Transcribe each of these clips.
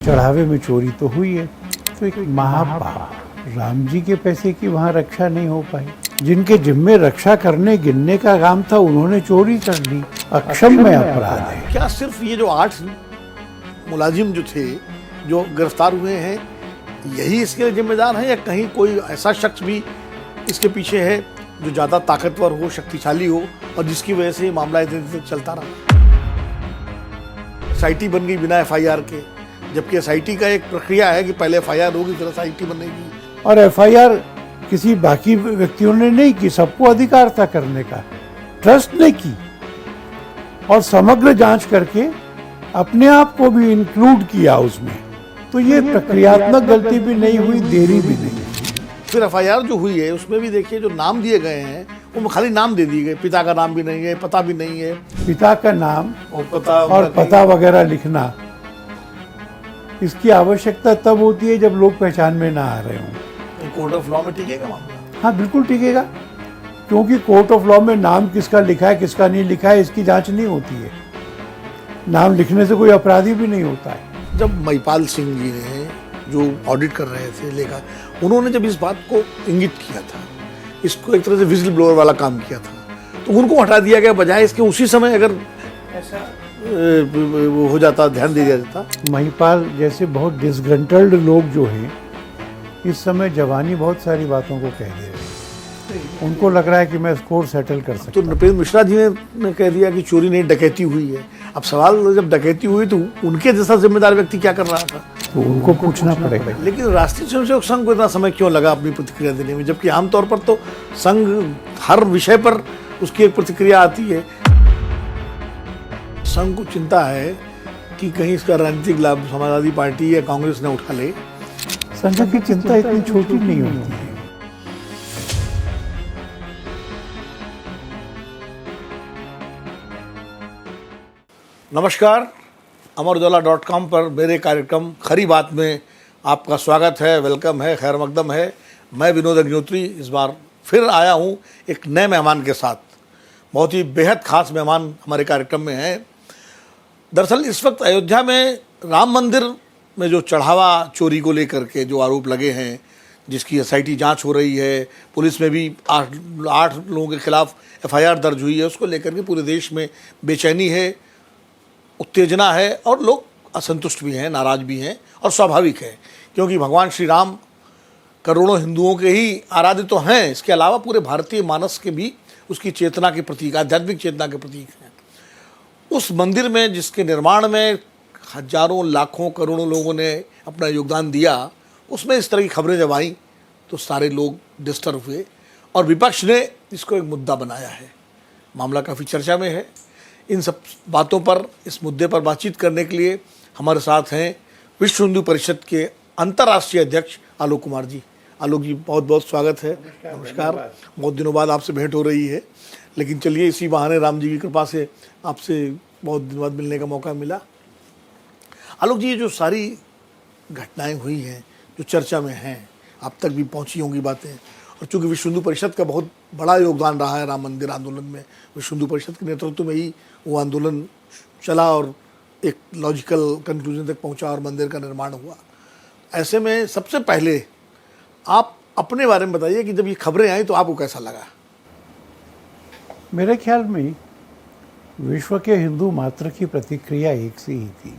चढ़ावे में चोरी तो हुई है, तो एक महापाप। राम जी के पैसे की वहाँ रक्षा नहीं हो पाई। जिनके जिम्मे रक्षा करने गिनने का काम था उन्होंने चोरी कर ली। अक्षम्य अपराध है। क्या सिर्फ ये जो 8 मुलाजिम जो थे जो गिरफ्तार हुए हैं यही इसके लिए जिम्मेदार हैं, या कहीं कोई ऐसा शख्स भी इसके पीछे है जो ज्यादा ताकतवर हो, शक्तिशाली हो और जिसकी वजह से ये मामला इतने दिन तक चलता रहा? एसआईटी बन गई बिना एफआईआर के, जबकि एसआईटी का एक प्रक्रिया है कि पहले एफआईआर होगी फिर एसआईटी बनेगी। और एफआईआर किसी बाकी व्यक्तियों ने नहीं की, सबको अधिकार था करने का। ट्रस्ट ने की और समग्र जांच करके अपने आप को भी इंक्लूड किया उसमें। तो ये प्रक्रियात्मक गलती भी नहीं हुई, देरी भी नहीं। फिर एफआईआर जो हुई है उसमें भी देखिए जो नाम दिए गए हैं वो खाली नाम दे दिए गए, पिता का नाम भी नहीं है, पता भी नहीं है। पिता का नाम और पता वगैरह लिखना, इसकी आवश्यकता तब होती है जब लोग पहचान में ना आ रहे हों। कोर्ट ऑफ लॉ में टिकेगा मामला? हाँ बिल्कुल टिकेगा, क्योंकि कोर्ट ऑफ लॉ में नाम किसका लिखा है किसका नहीं लिखा है इसकी जांच नहीं होती है। नाम लिखने से कोई अपराधी भी नहीं होता है। जब महिपाल सिंह जी ने जो ऑडिट कर रहे थे लेखा, उन्होंने जब इस बात को इंगित किया था, इसको एक तरह से विजिल ब्लोअर वाला काम किया था, तो उनको हटा दिया गया, बजाय इसके उसी समय अगर ऐसा वो हो जाता, ध्यान दिया जाता। महिपाल जैसे बहुत डिसग्रंटल्ड लोग जो हैं इस समय जवानी बहुत सारी बातों को कह दे रहे हैं। उनको लग रहा है कि मैं स्कोर सेटल कर सकता। तो नृपेंद्र मिश्रा जी ने कह दिया कि चोरी नहीं डकैती हुई है। अब सवाल, जब डकैती हुई तो उनके जैसा जिम्मेदार व्यक्ति क्या कर रहा था, तो उनको पूछना पड़ेगा। लेकिन राष्ट्रीय स्वयंसेवक संघ को इतना समय क्यों लगा अपनी प्रतिक्रिया देने में, जबकि आमतौर पर तो संघ हर विषय पर उसकी एक प्रतिक्रिया आती है। संघ को चिंता है कि कहीं इसका राजनीतिक लाभ समाजवादी पार्टी या कांग्रेस ने उठा ले। संघ की चिंता इतनी छोटी नहीं होती है। नमस्कार, अमरउजाला.com पर मेरे कार्यक्रम खरी बात में आपका स्वागत है, वेलकम है, खैर मकदम है। मैं विनोद अग्निहोत्री इस बार फिर आया हूँ एक नए मेहमान के साथ। बहुत ही बेहद खास मेहमान हमारे कार्यक्रम में हैं। दरअसल इस वक्त अयोध्या में राम मंदिर में जो चढ़ावा चोरी को लेकर के जो आरोप लगे हैं, जिसकी एसआईटी जांच हो रही है, पुलिस में भी 8 लोगों के खिलाफ एफआईआर दर्ज हुई है, उसको लेकर के पूरे देश में बेचैनी है, उत्तेजना है और लोग असंतुष्ट भी हैं, नाराज भी हैं। और स्वाभाविक है, क्योंकि भगवान श्री राम करोड़ों हिंदुओं के ही आराध्य तो हैं, इसके अलावा पूरे भारतीय मानस के भी उसकी चेतना के प्रतीक, आध्यात्मिक चेतना के प्रतीक हैं। उस मंदिर में जिसके निर्माण में हजारों लाखों करोड़ों लोगों ने अपना योगदान दिया, उसमें इस तरह की खबरें जब आईं तो सारे लोग डिस्टर्ब हुए और विपक्ष ने इसको एक मुद्दा बनाया है। मामला काफ़ी चर्चा में है। इन सब बातों पर, इस मुद्दे पर बातचीत करने के लिए हमारे साथ हैं विश्व हिंदू परिषद के अंतर्राष्ट्रीय अध्यक्ष आलोक कुमार जी। आलोक जी, बहुत बहुत स्वागत है। नमस्कार। बहुत दिनों बाद आपसे भेंट हो रही है, लेकिन चलिए इसी बहाने राम जी की कृपा से आपसे बहुत दिन बाद मिलने का मौका मिला। आलोक जी, ये जो सारी घटनाएं हुई हैं जो चर्चा में हैं, आप तक भी पहुंची होंगी बातें, और चूँकि विश्व हिंदू परिषद का बहुत बड़ा योगदान रहा है राम मंदिर आंदोलन में, विश्व हिंदू परिषद के नेतृत्व में ही वो आंदोलन चला और एक लॉजिकल कंक्लूजन तक पहुंचा और मंदिर का निर्माण हुआ। ऐसे में सबसे पहले आप अपने बारे में बताइए कि जब ये खबरें आई तो आपको कैसा लगा? मेरे ख्याल में विश्व के हिंदू मात्र की प्रतिक्रिया एक सी ही थी।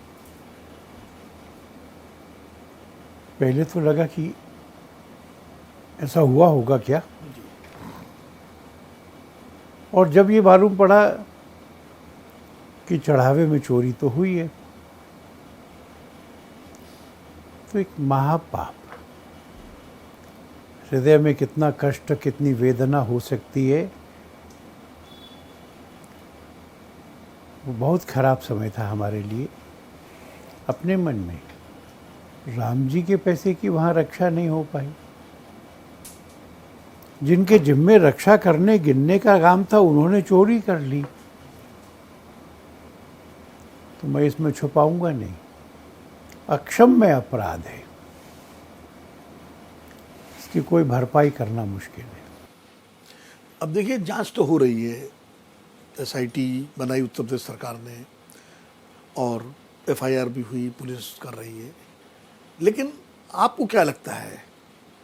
पहले तो लगा कि ऐसा हुआ होगा क्या, और जब ये मालूम पड़ा कि चढ़ावे में चोरी तो हुई है, तो एक महापाप। हृदय में कितना कष्ट, कितनी वेदना हो सकती है। वो बहुत खराब समय था हमारे लिए। अपने मन में राम जी के पैसे की वहाँ रक्षा नहीं हो पाई। जिनके जिम्मे रक्षा करने गिनने का काम था उन्होंने चोरी कर ली, तो मैं इसमें छुपाऊंगा नहीं। अक्षम्य अपराध है, इसकी कोई भरपाई करना मुश्किल है। अब देखिए, जांच तो हो रही है, एसआईटी बनाई उत्तर प्रदेश सरकार ने और एफआईआर भी हुई, पुलिस कर रही है। लेकिन आपको क्या लगता है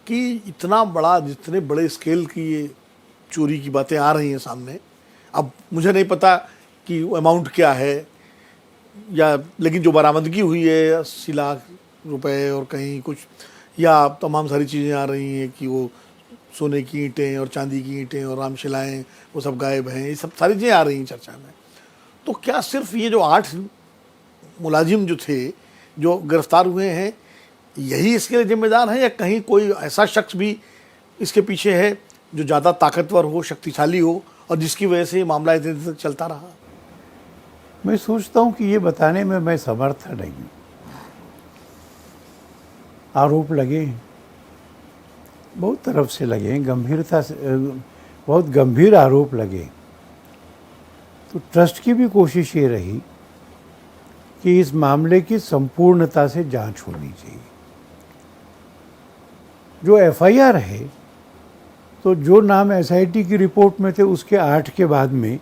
कि इतना बड़ा, जितने बड़े स्केल की ये चोरी की बातें आ रही हैं सामने, अब मुझे नहीं पता कि अमाउंट क्या है, या लेकिन जो बरामदगी हुई है 80 लाख रुपए और कहीं कुछ, या तमाम सारी चीज़ें आ रही हैं कि वो सोने की ईंटें और चांदी की ईंटें और रामशिलाएँ वो सब गायब हैं, ये सब सारी चीज़ें आ रही हैं चर्चा में। तो क्या सिर्फ ये जो 8 मुलाजिम जो थे जो गिरफ्तार हुए हैं यही इसके लिए जिम्मेदार हैं, या कहीं कोई ऐसा शख्स भी इसके पीछे है जो ज़्यादा ताकतवर हो, शक्तिशाली हो, और जिसकी वजह से ये मामला इतने दिन तक चलता रहा? मैं सोचता हूँ कि ये बताने में मैं समर्थ नहीं हूँ। आरोप लगे हैं, बहुत तरफ से लगे हैं, गंभीरता से, बहुत गंभीर आरोप लगे। तो ट्रस्ट की भी कोशिश ये रही कि इस मामले की संपूर्णता से जांच होनी चाहिए। जो एफआईआर है, तो जो नाम एसआईटी की रिपोर्ट में थे उसके 8 के बाद में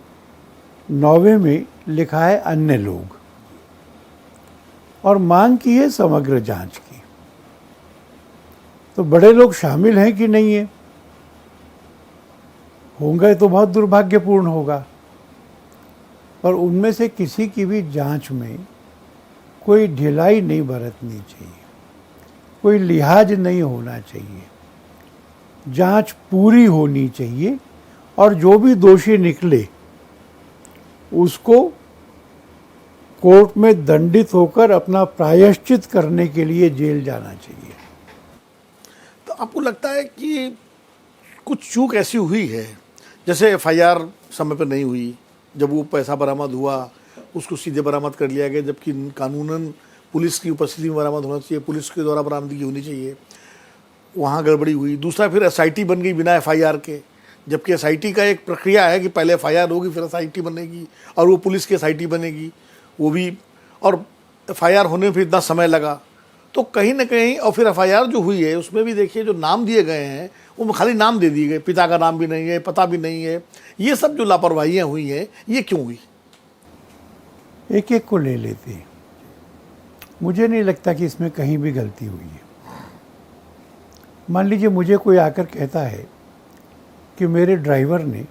9वें में लिखा है अन्य लोग, और मांग की है समग्र जांच की। तो बड़े लोग शामिल हैं कि नहीं है, होंगे तो बहुत दुर्भाग्यपूर्ण होगा, पर उनमें से किसी की भी जांच में कोई ढिलाई नहीं बरतनी चाहिए, कोई लिहाज नहीं होना चाहिए, जांच पूरी होनी चाहिए, और जो भी दोषी निकले उसको कोर्ट में दंडित होकर अपना प्रायश्चित करने के लिए जेल जाना चाहिए। तो आपको लगता है कि कुछ चूक ऐसी हुई है, जैसे एफआईआर समय पर नहीं हुई, जब वो पैसा बरामद हुआ उसको सीधे बरामद कर लिया गया, जबकि कानूनन पुलिस की उपस्थिति में बरामद होना चाहिए, पुलिस के द्वारा बरामदगी होनी चाहिए, वहाँ गड़बड़ी हुई। दूसरा, फिर एसआईटी बन गई बिना एफआईआर के, जबकि एसआईटी का एक प्रक्रिया है कि पहले एफआईआर होगी फिर एसआईटी बनेगी, और वो पुलिस की एसआईटी बनेगी, वो भी, और एफआईआर होने में फिर इतना समय लगा। तो कहीं ना कहीं, और फिर एफआईआर जो हुई है उसमें भी देखिए जो नाम दिए गए हैं वो खाली नाम दे दिए गए, पिता का नाम भी नहीं है, पता भी नहीं है। ये सब जो लापरवाहियाँ हुई हैं ये क्यों हुई? एक एक को ले लेते हैं। मुझे नहीं लगता कि इसमें कहीं भी गलती हुई है। मान लीजिए मुझे कोई आकर कहता है कि मेरे ड्राइवर ने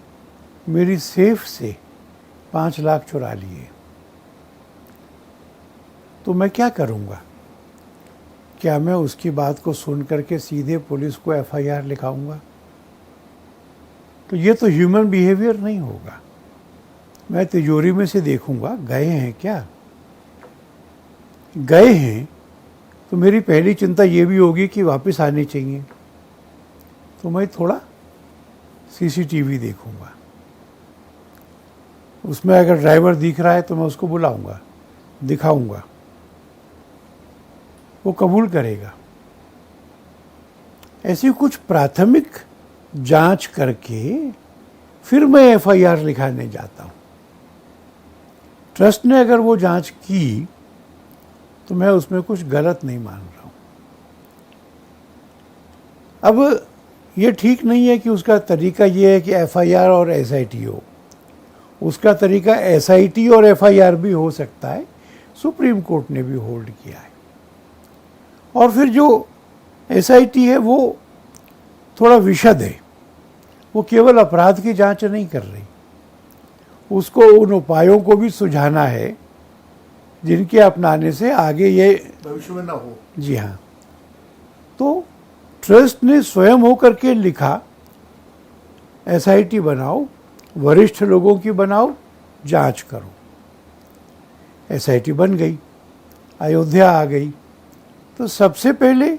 मेरी सेफ से 5 लाख चुरा लिए, तो मैं क्या करूँगा? क्या मैं उसकी बात को सुन करके सीधे पुलिस को एफआईआर लिखाऊंगा? तो ये तो ह्यूमन बिहेवियर नहीं होगा। मैं तिजोरी में से देखूंगा गए हैं क्या, गए हैं तो मेरी पहली चिंता ये भी होगी कि वापस आने चाहिए, तो मैं थोड़ा सीसीटीवी देखूंगा। उसमें अगर ड्राइवर दिख रहा है तो मैं उसको बुलाऊंगा, दिखाऊंगा, वो कबूल करेगा। ऐसी कुछ प्राथमिक जांच करके फिर मैं एफआईआर लिखाने जाता हूं। ट्रस्ट ने अगर वो जांच की तो मैं उसमें कुछ गलत नहीं मान रहा हूं। अब ये ठीक नहीं है कि उसका तरीका ये है कि एफआईआर और एसआईटी हो, उसका तरीका एसआईटी और एफआईआर भी हो सकता है, सुप्रीम कोर्ट ने भी होल्ड किया है। और फिर जो एसआईटी है वो थोड़ा विशद है, वो केवल अपराध की जांच नहीं कर रही, उसको उन उपायों को भी सुझाना है जिनके अपनाने से आगे ये भविष्य में ना हो। जी हाँ। तो ट्रस्ट ने स्वयं होकर के लिखा, एसआईटी बनाओ, वरिष्ठ लोगों की बनाओ, जांच करो। एसआईटी बन गई, अयोध्या आ गई, तो सबसे पहले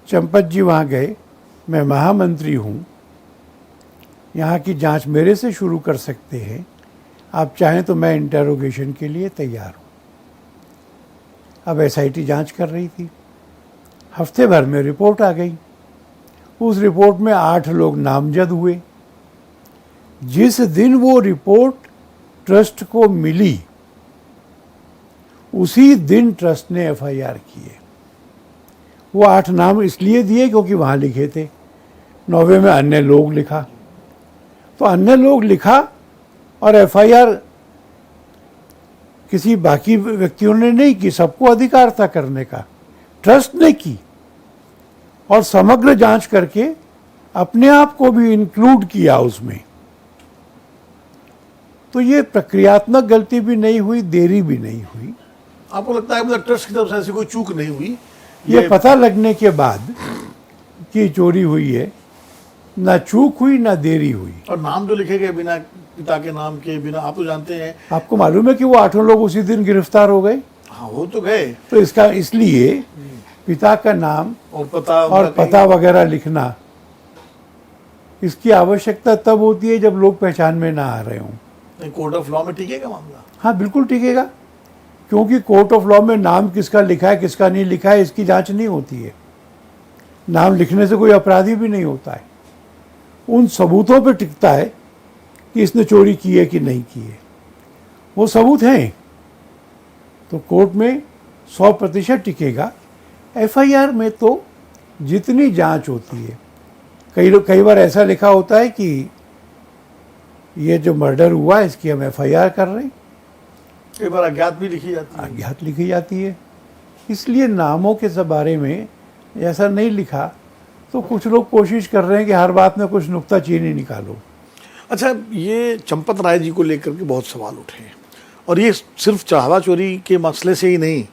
चंपत जी वहाँ गए, मैं महामंत्री हूँ, यहाँ की जांच मेरे से शुरू कर सकते हैं, आप चाहें तो मैं इंटेरोगेशन के लिए तैयार हूँ। अब एसआईटी जांच कर रही थी, हफ्ते भर में रिपोर्ट आ गई। उस रिपोर्ट में 8 लोग नामजद हुए। जिस दिन वो रिपोर्ट ट्रस्ट को मिली उसी दिन ट्रस्ट ने एफआईआर किए। वो 8 नाम इसलिए दिए क्योंकि वहाँ लिखे थे, 9वें में अन्य लोग लिखा, तो अन्य लोग लिखा और एफआईआर किसी बाकी व्यक्तियों ने नहीं की, सबको अधिकार था करने का, ट्रस्ट ने की और समग्र जांच करके अपने आप को भी इंक्लूड किया उसमें, तो ये प्रक्रियात्मक गलती भी नहीं हुई, देरी भी नहीं हुई। आपको लगता है मतलब ट्रस्ट की तरफ से ऐसी कोई चूक नहीं हुई? ये पता लगने के बाद कि चोरी हुई है, ना चूक हुई ना देरी हुई। और नाम जो लिखे गए बिना पिता के नाम के, बिना, आप तो जानते हैं। आपको मालूम है कि वो 8 लोग उसी दिन गिरफ्तार हो गए। हाँ, वो तो गए। तो इसका इसलिए पिता का नाम और पता वगैरह लिखना, इसकी आवश्यकता तब होती है जब लोग पहचान में ना आ रहे हों। कोर्ट ऑफ लॉ में टिकेगा मामला? हाँ, बिल्कुल टिकेगा, क्योंकि कोर्ट ऑफ लॉ में नाम किसका लिखा है किसका नहीं लिखा है इसकी जांच नहीं होती है। नाम लिखने से कोई अपराधी भी नहीं होता है, उन सबूतों पर टिकता है कि इसने चोरी की है कि नहीं की है। वो सबूत हैं तो कोर्ट में 100% टिकेगा। एफआईआर में तो जितनी जांच होती है, कई बार ऐसा लिखा होता है कि ये जो मर्डर हुआ इसकी हम एफआईआर कर रहे हैं, कई बार अज्ञात भी लिखी जाती है। अज्ञात लिखी जाती है। इसलिए नामों के सब बारे में ऐसा नहीं लिखा तो कुछ लोग कोशिश कर रहे हैं कि हर बात में कुछ नुक्ताचीनी निकालो। अच्छा, ये चंपत राय जी को लेकर के बहुत सवाल उठे हैं, और ये सिर्फ चढ़ावा चोरी के मसले से ही नहीं,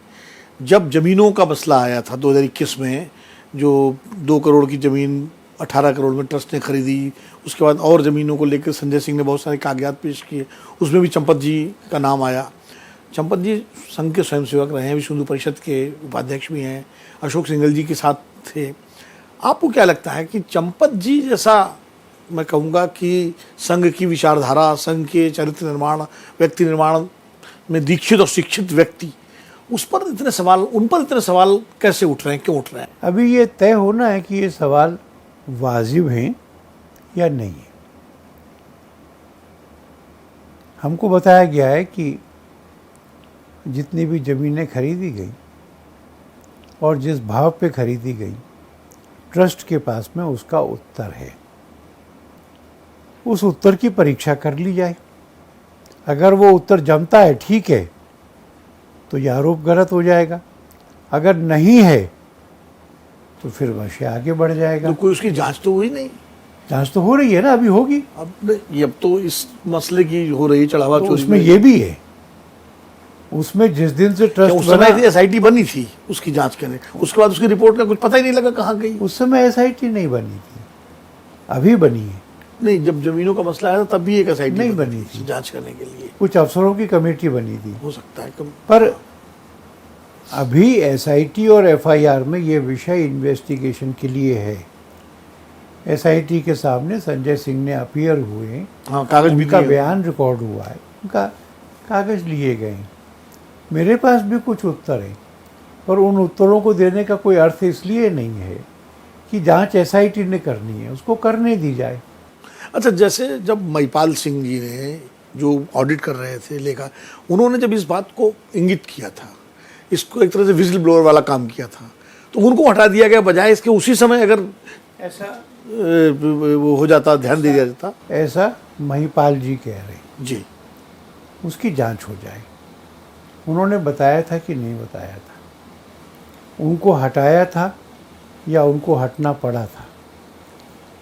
जब ज़मीनों का मसला आया था 2021 में, जो 2 करोड़ की ज़मीन 18 करोड़ में ट्रस्ट ने खरीदी, उसके बाद और ज़मीनों को लेकर संजय सिंह ने बहुत सारे कागजात पेश किए, उसमें भी चंपत जी का नाम आया। चंपत जी संघ के स्वयंसेवक रहे हैं, विश्व हिंदू परिषद के उपाध्यक्ष भी हैं, अशोक सिंघल जी के साथ थे। आपको क्या लगता है कि चंपत जी जैसा, मैं कहूँगा कि संघ की विचारधारा, संघ के चरित्र निर्माण, व्यक्ति निर्माण में दीक्षित और शिक्षित व्यक्ति, उन पर इतने सवाल कैसे उठ रहे हैं, क्यों उठ रहे हैं? अभी ये तय होना है कि ये सवाल वाजिब हैं या नहीं है। हमको बताया गया है कि जितनी भी ज़मीनें खरीदी गई और जिस भाव पे खरीदी गई, ट्रस्ट के पास में उसका उत्तर है। उस उत्तर की परीक्षा कर ली जाए। अगर वो उत्तर जमता है, ठीक है, तो ये आरोप गलत हो जाएगा। अगर नहीं है तो फिर वैसे आगे बढ़ जाएगा। तो कोई उसकी जांच तो हुई नहीं? जांच तो हो रही है ना, अभी होगी। अब तो इस मसले की हो रही है, चढ़ावा तो चोरी उसमें ये भी है, उसमें जिस दिन से ट्रस्ट उस बना, समय एसआईटी बनी थी उसकी जांच करने, उसके बाद उसकी रिपोर्ट का कुछ पता ही नहीं लगा कहाँ गई। उस समय एसआईटी नहीं बनी थी, अभी बनी है। नहीं, जब जमीनों का मसला आया था तब भी एक एसआईटी नहीं बनी थी, जांच करने के लिए कुछ अफसरों की कमेटी बनी थी, हो सकता है कम। पर अभी एसआईटी और एफआईआर में ये विषय इन्वेस्टिगेशन के लिए है। एसआईटी के सामने संजय सिंह ने अपीयर हुए, हाँ, कागज भी उनका दिए। बयान रिकॉर्ड हुआ है, उनका कागज लिए गए। मेरे पास भी कुछ उत्तर हैं, पर उन उत्तरों को देने का कोई अर्थ इसलिए नहीं है कि जांच एसआईटी ने करनी है, उसको करने दी जाए। अच्छा, जैसे जब महिपाल सिंह जी ने, जो ऑडिट कर रहे थे लेखा, उन्होंने जब इस बात को इंगित किया था, इसको एक तरह से विजिल ब्लोअर वाला काम किया था, तो उनको हटा दिया गया, बजाय इसके उसी समय अगर ऐसा वो हो जाता, ध्यान दिया जाता। ऐसा महिपाल जी कह रहे जी, उसकी जांच हो जाए। उन्होंने बताया था कि नहीं बताया था, उनको हटाया था या उनको हटना पड़ा था,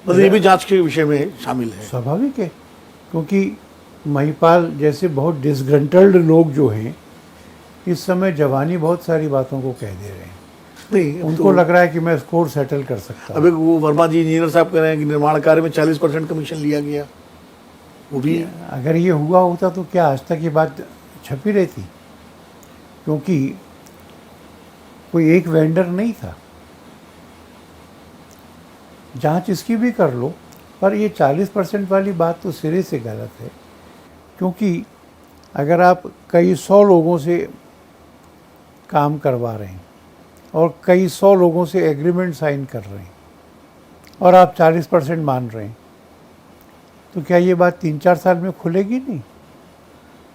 मतलब ये भी जांच के विषय में शामिल है। स्वाभाविक है, क्योंकि महिपाल जैसे बहुत डिसग्रंटल्ड लोग जो हैं इस समय जवानी बहुत सारी बातों को कह दे रहे हैं। नहीं, उनको लग रहा है कि मैं स्कोर सेटल कर सकता अब हूँ। एक वो वर्मा जी इंजीनियर साहब कह रहे हैं कि निर्माण कार्य में 40% कमीशन लिया गया, वो भी अगर ये हुआ होता तो क्या आज तक ये बात छपी रहती? क्योंकि कोई एक वेंडर नहीं था। जांच इसकी भी कर लो, पर ये 40% वाली बात तो सिरे से गलत है, क्योंकि अगर आप कई 100 लोगों से काम करवा रहे हैं और कई 100 लोगों से एग्रीमेंट साइन कर रहे हैं और आप 40% मान रहे हैं, तो क्या ये बात 3-4 साल में खुलेगी नहीं?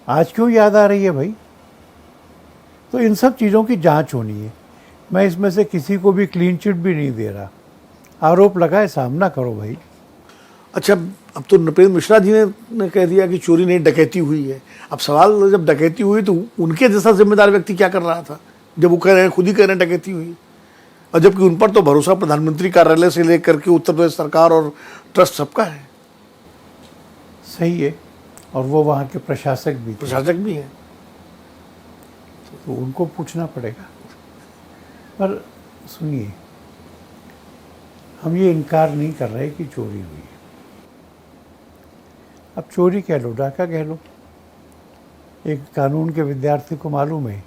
आज क्यों याद आ रही है भाई? तो इन सब चीज़ों की जांच होनी है। मैं इसमें से किसी को भी क्लीन चिट भी नहीं दे रहा। आरोप लगाए, सामना करो भाई। अच्छा, अब तो नृपेंद्र मिश्रा जी ने कह दिया कि चोरी नहीं, डकैती हुई है। अब सवाल, जब डकैती हुई तो उनके जैसा जिम्मेदार व्यक्ति क्या कर रहा था, जब वो कह रहे हैं, खुद ही कह रहे हैं डकैती हुई? और जबकि उन पर तो भरोसा प्रधानमंत्री कार्यालय से लेकर के उत्तर प्रदेश सरकार और ट्रस्ट सबका है, सही है। और वो वहाँ के प्रशासक भी थे, प्रशासक भी है। तो उनको पूछना पड़ेगा। पर सुनिए, हम ये इनकार नहीं कर रहे कि चोरी हुई है। अब चोरी कह लो, डाका कह लो, एक कानून के विद्यार्थी को मालूम है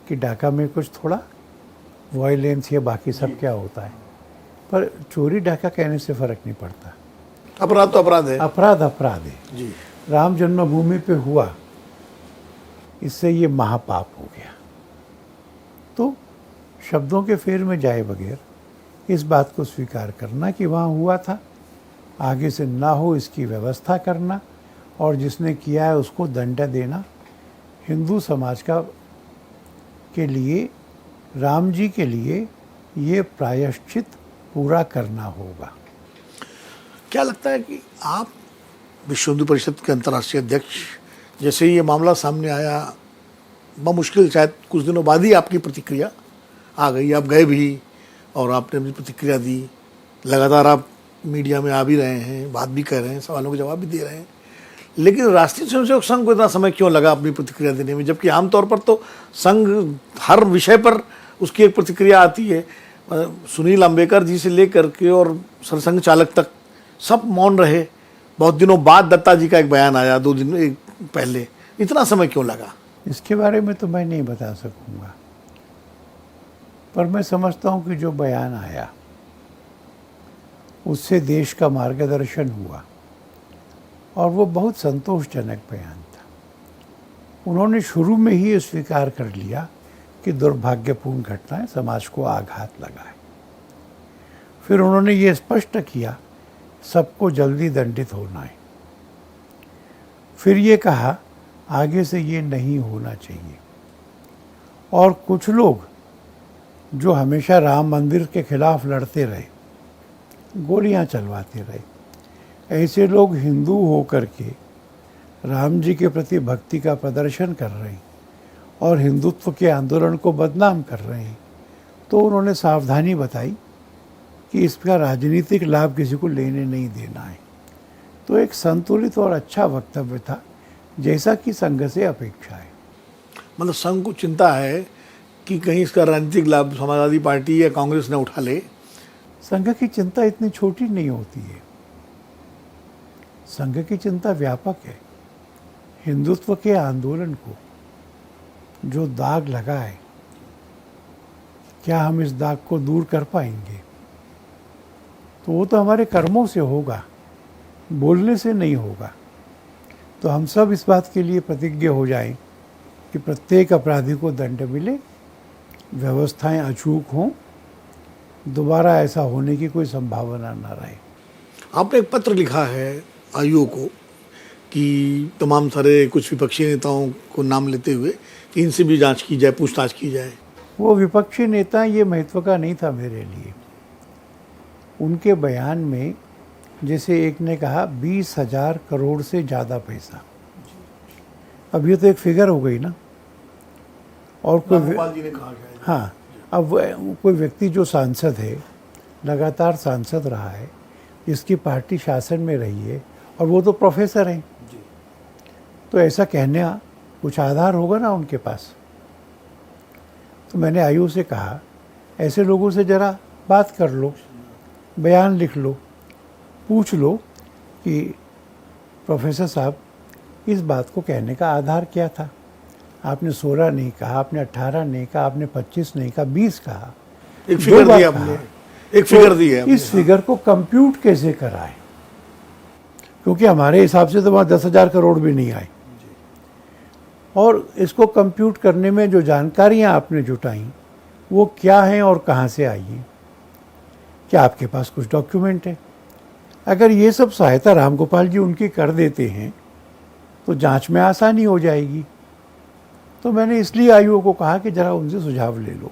कि डाका में कुछ थोड़ा वायलेंस या बाकी सब क्या होता है, पर चोरी डाका कहने से फर्क नहीं पड़ता। अपराध तो अपराध है। अपराध अपराध है। जी। राम जन्मभूमि पे हुआ, इससे ये महापाप हो गया। तो शब्दों के फेर में जाए बगैर इस बात को स्वीकार करना कि वहाँ हुआ था, आगे से ना हो इसकी व्यवस्था करना, और जिसने किया है उसको दंड देना, हिंदू समाज का के लिए, राम जी के लिए ये प्रायश्चित पूरा करना होगा। क्या लगता है कि आप विश्व हिंदू परिषद के अंतर्राष्ट्रीय अध्यक्ष, जैसे ही ये मामला सामने आया, बमुश्किल शायद कुछ दिनों बाद ही आपकी प्रतिक्रिया आ गई, आप गए भी और आपने अपनी प्रतिक्रिया दी, लगातार आप मीडिया में आ भी रहे हैं, बात भी कर रहे हैं, सवालों के जवाब भी दे रहे हैं, लेकिन राष्ट्रीय स्वयंसेवक संघ को इतना समय क्यों लगा अपनी प्रतिक्रिया देने में, जबकि आमतौर पर तो संघ हर विषय पर उसकी एक प्रतिक्रिया आती है। सुनील अंबेकर जी से लेकर के और सरसंघ चालक तक सब मौन रहे। बहुत दिनों बाद दत्ता जी का एक बयान आया, 2 दिन पहले, इतना समय क्यों लगा? इसके बारे में तो मैं नहीं बता सकूंगा, पर मैं समझता हूं कि जो बयान आया उससे देश का मार्गदर्शन हुआ और वो बहुत संतोषजनक बयान था। उन्होंने शुरू में ही ये स्वीकार कर लिया कि दुर्भाग्यपूर्ण घटनाएं समाज को आघात लगा है। फिर उन्होंने ये स्पष्ट किया सबको जल्दी दंडित होना है। फिर ये कहा आगे से ये नहीं होना चाहिए। और कुछ लोग जो हमेशा राम मंदिर के खिलाफ लड़ते रहे, गोलियां चलवाते रहे, ऐसे लोग हिंदू होकर के राम जी के प्रति भक्ति का प्रदर्शन कर रहे हैं और हिंदुत्व के आंदोलन को बदनाम कर रहे हैं, तो उन्होंने सावधानी बताई कि इसका राजनीतिक लाभ किसी को लेने नहीं देना है। तो एक संतुलित और अच्छा वक्तव्य था, जैसा कि संघ से अपेक्षा है। मतलब संघ को चिंता है कि कहीं इसका राजनीतिक लाभ समाजवादी पार्टी या कांग्रेस ने उठा ले? संघ की चिंता इतनी छोटी नहीं होती है, संघ की चिंता व्यापक है। हिंदुत्व के आंदोलन को जो दाग लगा है, क्या हम इस दाग को दूर कर पाएंगे? तो वो तो हमारे कर्मों से होगा, बोलने से नहीं होगा। तो हम सब इस बात के लिए प्रतिज्ञ हो जाएं कि प्रत्येक अपराधी को दंड मिले, व्यवस्थाएं अचूक हों, दोबारा ऐसा होने की कोई संभावना न रहे। आपने एक पत्र लिखा है आयोग को कि तमाम सारे कुछ विपक्षी नेताओं को नाम लेते हुए कि इनसे भी जांच की जाए, पूछताछ की जाए। वो विपक्षी नेता ये महत्व का नहीं था मेरे लिए। उनके बयान में जैसे एक ने कहा 20,000 करोड़ से ज़्यादा पैसा, अब ये तो एक फिगर हो गई ना। और कोई जी ने कहा है। हाँ, अब कोई व्यक्ति जो सांसद है, लगातार सांसद रहा है, जिसकी पार्टी शासन में रही है, और वो तो प्रोफेसर हैं, तो ऐसा कहने का कुछ आधार होगा ना उनके पास। तो मैंने आयु से कहा ऐसे लोगों से ज़रा बात कर लो, बयान लिख लो, पूछ लो कि प्रोफेसर साहब इस बात को कहने का आधार क्या था? आपने 16 नहीं कहा, आपने 18 नहीं कहा, आपने 25 नहीं कहा, 20 कहा, एक फिगर दी आपने, एक फिगर दी है। इस फिगर को कंप्यूट कैसे कराएं? क्योंकि हमारे हिसाब से तो वहाँ 10,000 करोड़ भी नहीं आए। और इसको कंप्यूट करने में जो जानकारियाँ आपने जुटाई वो क्या हैं और कहाँ से आई हैं? क्या आपके पास कुछ डॉक्यूमेंट है? अगर ये सब सहायता रामगोपाल जी उनकी कर देते हैं तो जांच में आसानी हो जाएगी। तो मैंने इसलिए आयु को कहा कि जरा उनसे सुझाव ले लो।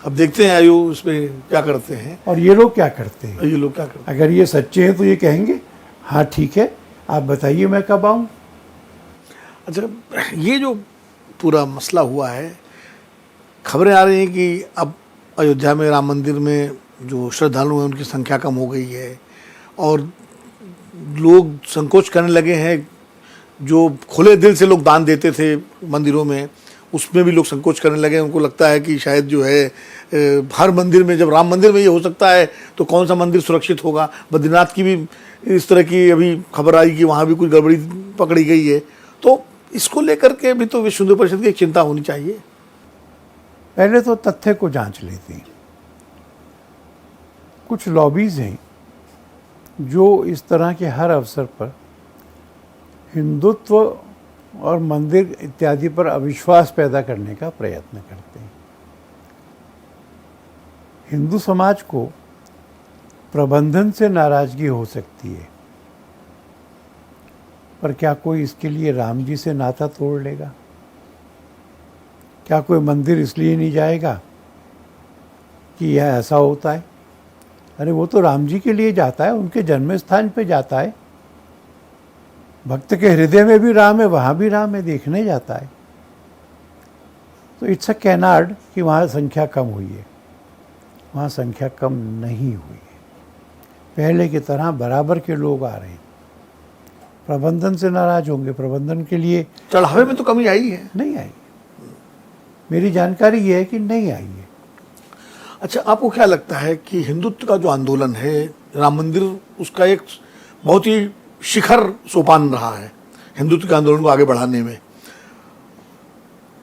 अब देखते हैं आयु उसमें क्या करते हैं और ये लोग क्या करते हैं। ये लोग क्या करते हैं? अगर ये सच्चे हैं तो ये कहेंगे हाँ ठीक है, आप बताइए मैं कब आऊँ। अच्छा, ये जो पूरा मसला हुआ है, खबरें आ रही हैं कि अब अयोध्या में राम मंदिर में जो श्रद्धालु हैं उनकी संख्या कम हो गई है और लोग संकोच करने लगे हैं। जो खुले दिल से लोग दान देते थे मंदिरों में, उसमें भी लोग संकोच करने लगे। उनको लगता है कि शायद जो है हर मंदिर में, जब राम मंदिर में ये हो सकता है तो कौन सा मंदिर सुरक्षित होगा। बद्रीनाथ की भी इस तरह की अभी खबर आई कि वहाँ भी कुछ गड़बड़ी पकड़ी गई है। तो इसको लेकर के भी तो विश्व हिंदू परिषद की एक चिंता होनी चाहिए। पहले तो तथ्य को जांच लेती। कुछ लॉबीज हैं जो इस तरह के हर अवसर पर हिंदुत्व और मंदिर इत्यादि पर अविश्वास पैदा करने का प्रयत्न करते हैं। हिंदू समाज को प्रबंधन से नाराजगी हो सकती है, पर क्या कोई इसके लिए राम जी से नाता तोड़ लेगा? क्या कोई मंदिर इसलिए नहीं जाएगा कि यह ऐसा होता है? अरे वो तो राम जी के लिए जाता है, उनके जन्म स्थान पे जाता है। भक्त के हृदय में भी राम है, वहाँ भी राम है, देखने जाता है। तो इट्स अ कैनार्ड कि वहाँ संख्या कम हुई है। वहाँ संख्या कम नहीं हुई है। पहले की तरह बराबर के लोग आ रहे हैं। प्रबंधन से नाराज होंगे, प्रबंधन के लिए चढ़ावे में तो कमी आई है? नहीं आई। मेरी जानकारी ये है कि नहीं आई है। अच्छा, आपको क्या लगता है कि हिंदुत्व का जो आंदोलन है, राम मंदिर उसका एक बहुत ही शिखर सोपान रहा है हिंदुत्व के आंदोलन को आगे बढ़ाने में।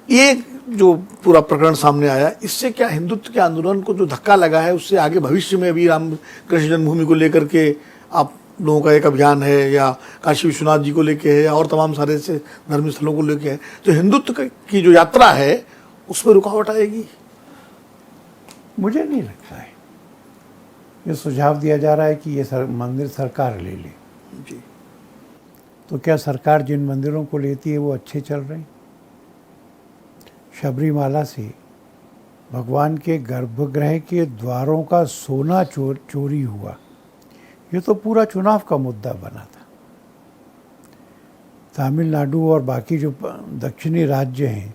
ये जो पूरा प्रकरण सामने आया, इससे क्या हिंदुत्व के आंदोलन को जो धक्का लगा है, उससे आगे भविष्य में भी राम कृष्ण जन्मभूमि को लेकर के आप लोगों का एक अभियान है, या काशी विश्वनाथ जी को लेके है, या और तमाम सारे से धर्म स्थलों को लेके है, तो हिंदुत्व की जो यात्रा है उसमें रुकावट आएगी? मुझे नहीं लगता है। ये सुझाव दिया जा रहा है कि ये मंदिर सरकार ले ले। जी। तो क्या सरकार जिन मंदिरों को लेती है वो अच्छे चल रहे हैं? शबरीमाला से भगवान के गर्भगृह के द्वारों का सोना चोरी हुआ, ये तो पूरा चुनाव का मुद्दा बना था। तमिलनाडु और बाकी जो दक्षिणी राज्य हैं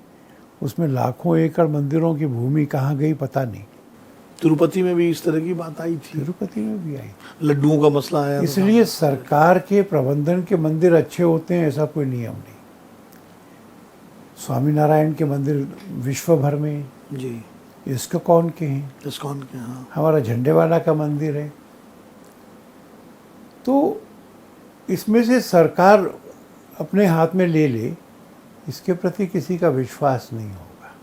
उसमें लाखों एकड़ मंदिरों की भूमि कहाँ गई पता नहीं। तिरुपति में भी इस तरह की बात आई थी। तिरुपति में भी आई। लड्डुओं का मसला आया। इसलिए सरकार के प्रबंधन के मंदिर अच्छे होते हैं ऐसा कोई नियम नहीं। स्वामीनारायण के मंदिर विश्व भर में हैं। जी। इस्कॉन के हैं। इस्कॉन के, हाँ। हमारा झंडेवाला का मंदिर है। तो इसमें से सरकार अपने हाथ में ले ले, इसके प्रति किसी का विश्वास नहीं होगा।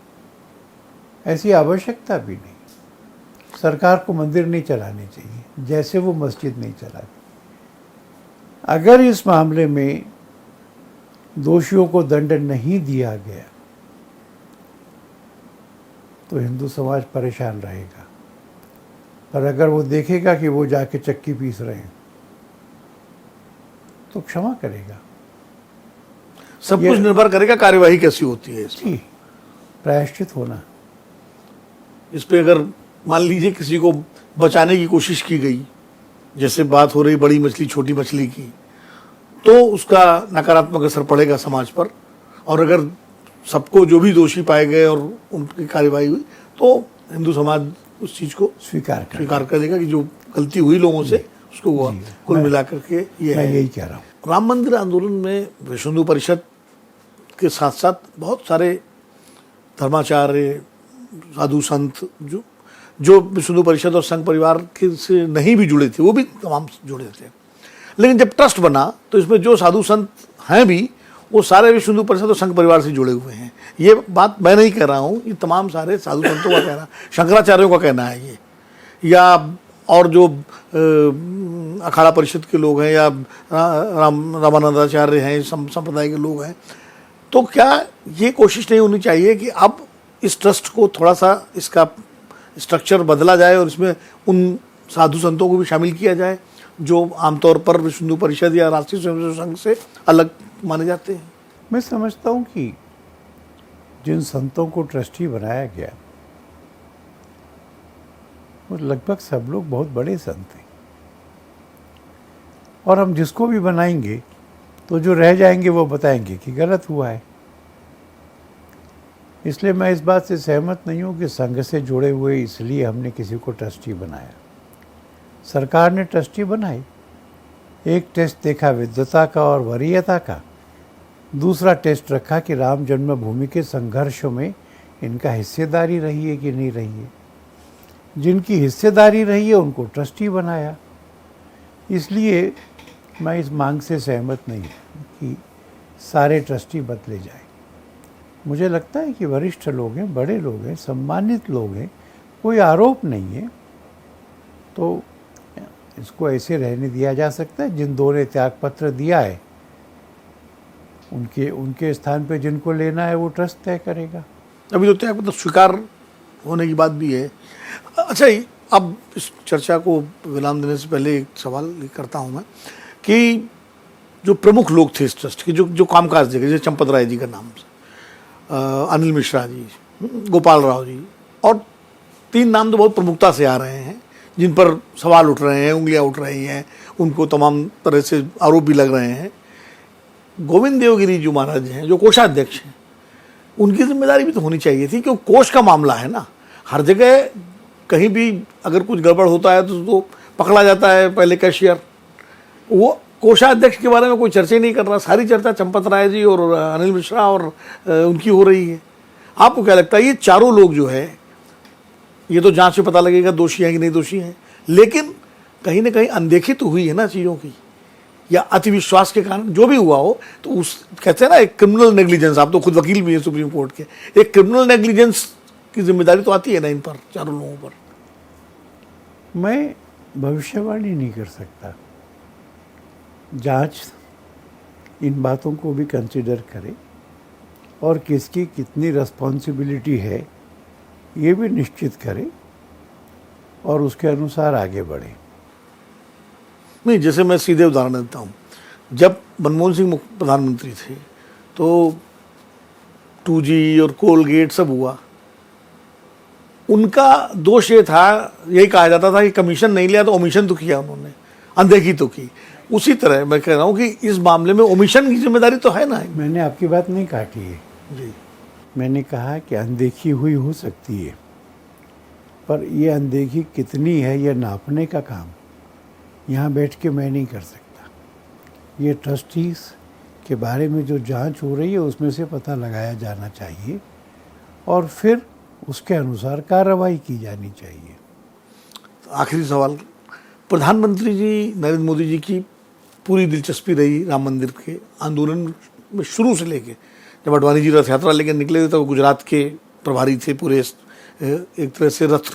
ऐसी आवश्यकता भी नहीं। सरकार को मंदिर नहीं चलाने चाहिए, जैसे वो मस्जिद नहीं चलाती। अगर इस मामले में दोषियों को दंड नहीं दिया गया तो हिंदू समाज परेशान रहेगा। पर अगर वो देखेगा कि वो जाके चक्की पीस रहे हैं तो क्षमा करेगा। सब कुछ निर्भर करेगा कार्यवाही कैसी होती है इसमें। जी, प्रायश्चित होना। इस पे अगर मान लीजिए किसी को बचाने की कोशिश की गई, जैसे बात हो रही बड़ी मछली छोटी मछली की, तो उसका नकारात्मक असर पड़ेगा समाज पर। और अगर सबको जो भी दोषी पाए गए और उनकी कार्यवाही हुई तो हिंदू समाज उस चीज़ को स्वीकार कर देगा कि जो गलती हुई लोगों से उसको हुआ। कुल मिला करके ये मैं है। यही कह रहा हूँ। राम मंदिर आंदोलन में विश्व हिंदू परिषद के साथ साथ बहुत सारे धर्माचार्य, साधु संत जो विश्व हिंदू परिषद और संघ परिवार के से नहीं भी जुड़े थे, वो भी तमाम जुड़े थे। लेकिन जब ट्रस्ट बना तो इसमें जो साधु संत हैं भी वो सारे विश्व हिंदू परिषद और संघ परिवार से जुड़े हुए हैं। ये बात मैं नहीं कह रहा हूँ, ये तमाम सारे साधु संतों का कहना, शंकराचार्यों का कहना है ये, या और जो अखाड़ा परिषद के लोग हैं, या रामानंदाचार्य हैं, संप्रदाय के लोग हैं। तो क्या ये कोशिश नहीं होनी चाहिए कि अब इस ट्रस्ट को थोड़ा सा इसका स्ट्रक्चर बदला जाए और इसमें उन साधु संतों को भी शामिल किया जाए जो आमतौर पर विश्व हिंदू परिषद या राष्ट्रीय स्वयंसेवक संघ से अलग माने जाते हैं? मैं समझता हूँ कि जिन संतों को ट्रस्टी बनाया गया वो लगभग सब लोग बहुत बड़े संत हैं, और हम जिसको भी बनाएंगे तो जो रह जाएंगे वो बताएंगे कि गलत हुआ है। इसलिए मैं इस बात से सहमत नहीं हूँ कि संघ से जुड़े हुए इसलिए हमने किसी को ट्रस्टी बनाया। सरकार ने ट्रस्टी बनाई, एक टेस्ट देखा विद्वता का और वरीयता का, दूसरा टेस्ट रखा कि राम जन्मभूमि के संघर्षों में इनका हिस्सेदारी रही है कि नहीं रही है। जिनकी हिस्सेदारी रही है उनको ट्रस्टी बनाया। इसलिए मैं इस मांग से सहमत नहीं हूँ कि सारे ट्रस्टी बदले जाए। मुझे लगता है कि वरिष्ठ लोग हैं, बड़े लोग हैं, सम्मानित लोग हैं, कोई आरोप नहीं है, तो इसको ऐसे रहने दिया जा सकता है। जिन दो ने त्यागपत्र दिया है उनके स्थान पे जिनको लेना है वो ट्रस्ट तय करेगा। अभी तो त्यागपत्र स्वीकार होने की बात भी है। अच्छा, अब इस चर्चा को विराम देने से पहले एक सवाल करता हूँ मैं कि जो प्रमुख लोग थे इस ट्रस्ट के, जो कामकाज देखे, जैसे चंपत राय जी का नाम से, अनिल मिश्रा जी, गोपाल राव जी, और 3 नाम तो बहुत प्रमुखता से आ रहे हैं जिन पर सवाल उठ रहे हैं, उंगलियां उठ रही हैं, उनको तमाम तरह से आरोप भी लग रहे हैं। गोविंद देवगिरी जो महाराज हैं, जो कोषाध्यक्ष हैं, उनकी जिम्मेदारी भी तो होनी चाहिए थी, क्योंकि कोष का मामला है ना। हर जगह कहीं भी अगर कुछ गड़बड़ होता है तो पकड़ा जाता है पहले कैशियर। वो कोषाध्यक्ष के बारे में कोई चर्चा ही नहीं कर रहा। सारी चर्चा चंपत राय जी और अनिल मिश्रा और उनकी हो रही है। आपको क्या लगता है, ये चारों लोग जो है, ये तो जांच से पता लगेगा दोषी हैं कि नहीं दोषी हैं, लेकिन कहीं ना कहीं अनदेखी तो हुई है ना चीज़ों की, या अति विश्वास के कारण जो भी हुआ हो, तो उस कहते हैं ना एक क्रिमिनल नेग्लिजेंस, आप तो खुद वकील भी हैं सुप्रीम कोर्ट के, एक क्रिमिनल नेग्लिजेंस की जिम्मेदारी तो आती है ना इन पर, चारों लोगों पर। मैं भविष्यवाणी नहीं कर सकता। जांच इन बातों को भी कंसिडर करे और किसकी कितनी रिस्पॉन्सिबिलिटी है ये भी निश्चित करे और उसके अनुसार आगे बढ़े। नहीं, जैसे मैं सीधे उदाहरण देता हूँ, जब मनमोहन सिंह प्रधानमंत्री थे तो 2G और कोलगेट सब हुआ, उनका दोष ये था, यही कहा जाता था कि कमीशन नहीं लिया तो ओमिशन तो किया उन्होंने, अनदेखी तो की। उसी तरह मैं कह रहा हूँ कि इस मामले में ओमिशन की जिम्मेदारी तो है ना। मैंने आपकी बात नहीं काटी है जी, मैंने कहा कि अनदेखी हुई हो सकती है, पर ये अनदेखी कितनी है ये नापने का काम यहाँ बैठ के मैं नहीं कर सकता। ये ट्रस्टीज़ के बारे में जो जांच हो रही है उसमें से पता लगाया जाना चाहिए और फिर उसके अनुसार कार्रवाई की जानी चाहिए। आखिरी सवाल, प्रधानमंत्री जी नरेंद्र मोदी जी की पूरी दिलचस्पी रही राम मंदिर के आंदोलन में शुरू से लेके, जब अडवाणी जी रथ यात्रा लेकर निकले थे तो गुजरात के प्रभारी थे, पूरे एक तरह से रथ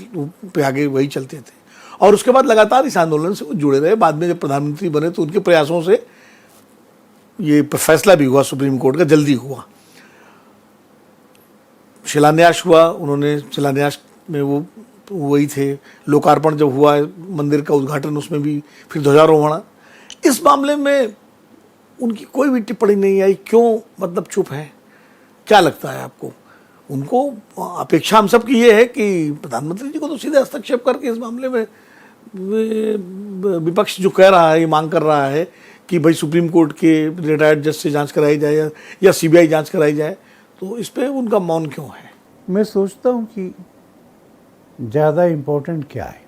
पे आगे वही चलते थे, और उसके बाद लगातार इस आंदोलन से वो जुड़े रहे। बाद में जब प्रधानमंत्री बने तो उनके प्रयासों से ये फैसला भी हुआ सुप्रीम कोर्ट का, जल्दी हुआ, शिलान्यास हुआ, उन्होंने शिलान्यास में वो वही थे, लोकार्पण जब हुआ मंदिर का उद्घाटन उसमें भी फिर ध्वजारोहण। इस मामले में उनकी कोई भी टिप्पणी नहीं आई, क्यों मतलब चुप है? क्या लगता है आपको? उनको अपेक्षा हम सब की ये है कि प्रधानमंत्री जी को तो सीधे हस्तक्षेप करके इस मामले में विपक्ष जो कह रहा है, ये मांग कर रहा है कि भाई सुप्रीम कोर्ट के रिटायर्ड जज से जांच कराई जाए या CBI जांच कराई जाए, तो इस पे उनका मौन क्यों है? मैं सोचता हूँ कि ज़्यादा इम्पोर्टेंट क्या है,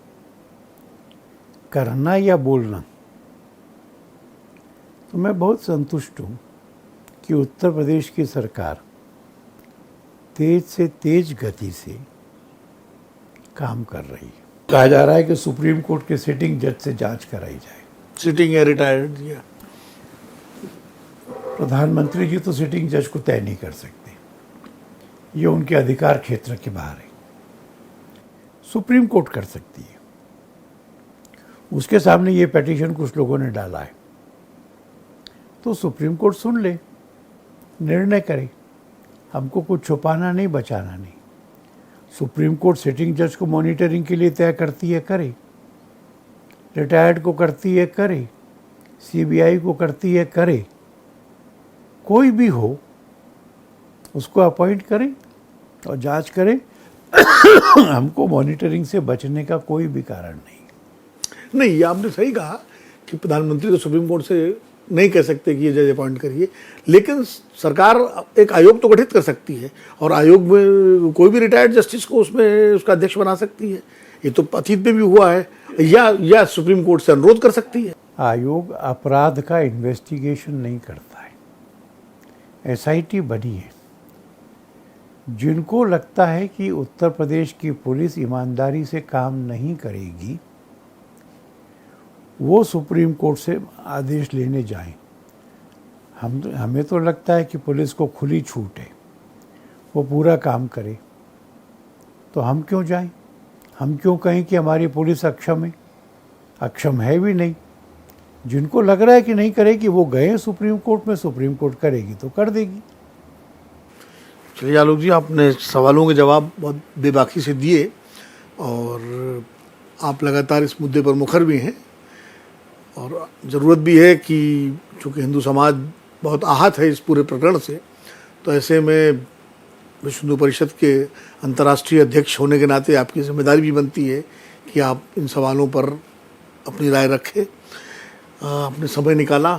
करना या बोलना। तो मैं बहुत संतुष्ट हूँ कि उत्तर प्रदेश की सरकार तेज से तेज गति से काम कर रही है। कहा जा रहा है कि सुप्रीम कोर्ट के सिटिंग जज से जांच कराई जाए। सिटिंग या रिटायर्ड या प्रधानमंत्री जी तो सिटिंग जज को तय नहीं कर सकते, ये उनके अधिकार क्षेत्र के बाहर है। सुप्रीम कोर्ट कर सकती है। उसके सामने ये पिटीशन कुछ लोगों ने डाला है, तो सुप्रीम कोर्ट सुन ले, निर्णय करे। हमको कुछ छुपाना नहीं, बचाना नहीं। सुप्रीम कोर्ट सिटिंग जज को मॉनिटरिंग के लिए तय करती है, करे। रिटायर्ड को करती है, करे। CBI को करती है, करे। कोई भी हो उसको अपॉइंट करे और जांच करे। हमको मॉनिटरिंग से बचने का कोई भी कारण नहीं। नहीं, ये आपने सही कहा कि प्रधानमंत्री तो सुप्रीम कोर्ट से नहीं कह सकते कि ये जज अपॉइंट करिए, लेकिन सरकार एक आयोग तो गठित कर सकती है और आयोग में कोई भी रिटायर्ड जस्टिस को उसमें उसका अध्यक्ष बना सकती है। ये तो अतीत में भी हुआ है, या सुप्रीम कोर्ट से अनुरोध कर सकती है। आयोग अपराध का इन्वेस्टिगेशन नहीं करता है, एसआईटी बनी है। जिनको लगता है कि उत्तर प्रदेश की पुलिस ईमानदारी से काम नहीं करेगी, वो सुप्रीम कोर्ट से आदेश लेने जाएं। हमें तो लगता है कि पुलिस को खुली छूट है, वो पूरा काम करे, तो हम क्यों जाएं? हम क्यों कहें कि हमारी पुलिस अक्षम है? अक्षम है भी नहीं। जिनको लग रहा है कि नहीं करेगी, वो गए सुप्रीम कोर्ट में, सुप्रीम कोर्ट करेगी तो कर देगी। चलिए आलोक जी, आपने सवालों के जवाब बहुत बेबाकी से दिए और आप लगातार इस मुद्दे पर मुखर भी हैं और ज़रूरत भी है कि चूँकि हिंदू समाज बहुत आहत है इस पूरे प्रकरण से, तो ऐसे में विश्व हिंदू परिषद के अंतर्राष्ट्रीय अध्यक्ष होने के नाते आपकी जिम्मेदारी भी बनती है कि आप इन सवालों पर अपनी राय रखें। आपने समय निकाला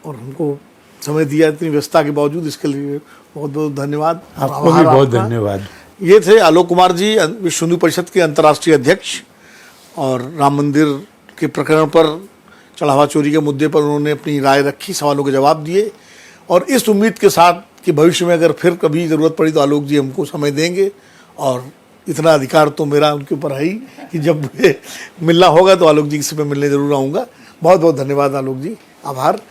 और हमको समय दिया इतनी व्यस्तता के बावजूद, इसके लिए बहुत बहुत धन्यवाद। आपको भी बहुत धन्यवाद। ये थे आलोक कुमार जी, विश्व हिंदू परिषद के अंतर्राष्ट्रीय अध्यक्ष, और राम मंदिर के प्रकरण पर, चढ़ावा चोरी के मुद्दे पर उन्होंने अपनी राय रखी, सवालों के जवाब दिए, और इस उम्मीद के साथ कि भविष्य में अगर फिर कभी ज़रूरत पड़ी तो आलोक जी हमको समय देंगे, और इतना अधिकार तो मेरा उनके ऊपर है ही कि जब मुझे मिलना होगा तो आलोक जी से मैं मिलने ज़रूर आऊँगा। बहुत बहुत धन्यवाद आलोक जी, आभार।